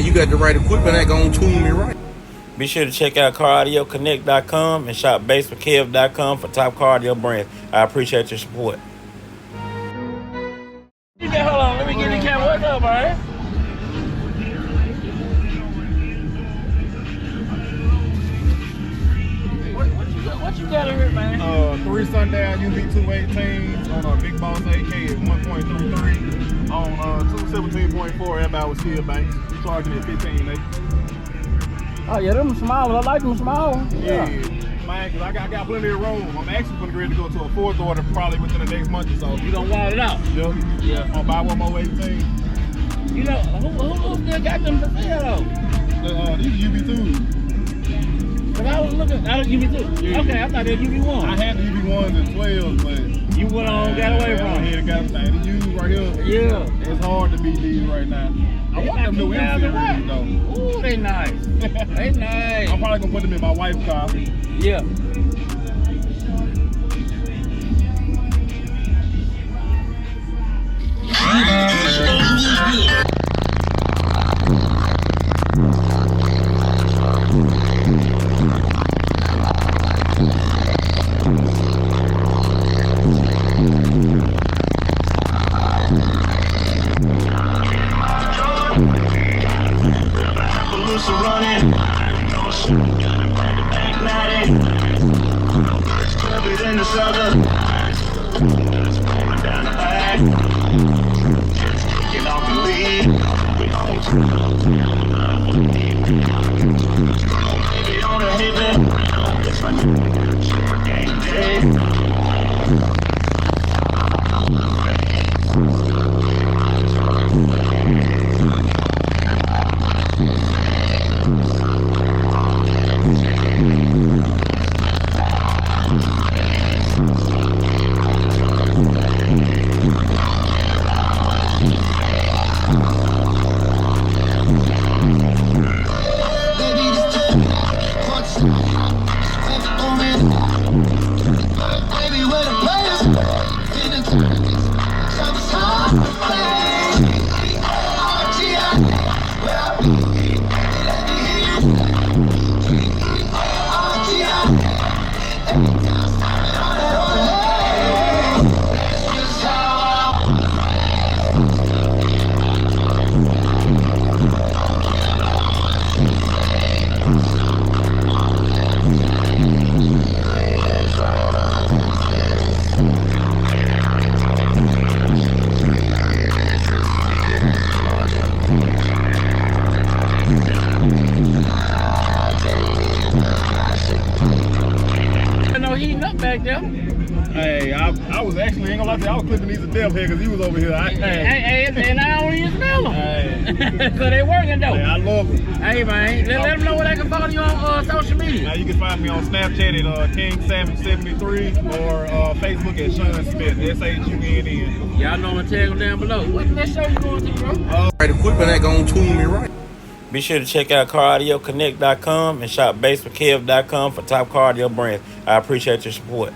you got the right equipment, that gonna tune me right. Be sure to check out CarAudioConnect.com and shop BASSWITHKEV.com for top car audio brands. I appreciate your support. Hold on, let me get in the camera. What's up, man? What you got in here, man? 3 Sundown UV2 18s on a Big Boss AK at 1.33 on 217.4 amp-hour steel banks. We charging at 15.8. Oh yeah, them small. I like them small. Yeah, man, cause I got plenty of room. I'm actually gonna get ready to go to a 4th order probably within the next month or so. You gonna wall it out? Yeah. I'm gonna buy one more 18. You know, who still got them for sale though? These UV2s. Cause I was looking at UV2. Yeah. Okay, I thought they were UV1. I had the UV1s and 12s, but you went on, got away from it. Got them. The U's right here. Yeah. It's hard to beat these right now. I want them new M series though. Ooh, they nice. They nice. I'm probably gonna put them in my wife's car. Yeah. Hey, I was actually, ain't gonna lie to you, I was clipping these to death here because he was over here. And I don't even smell them. Hey. So they working though. Hey, I love them. Hey man, let them know where they can follow you on social media. Now you can find me on Snapchat at King773 or Facebook at Shun'S, SHUNN. Y'all know I'm gonna tag them down below. What next show you going to, bro? Right equipment, that gonna tune me right. Be sure to check out CarAudioConnect.com and shop BASSWITHKEV.com for top car audio brands. I appreciate your support.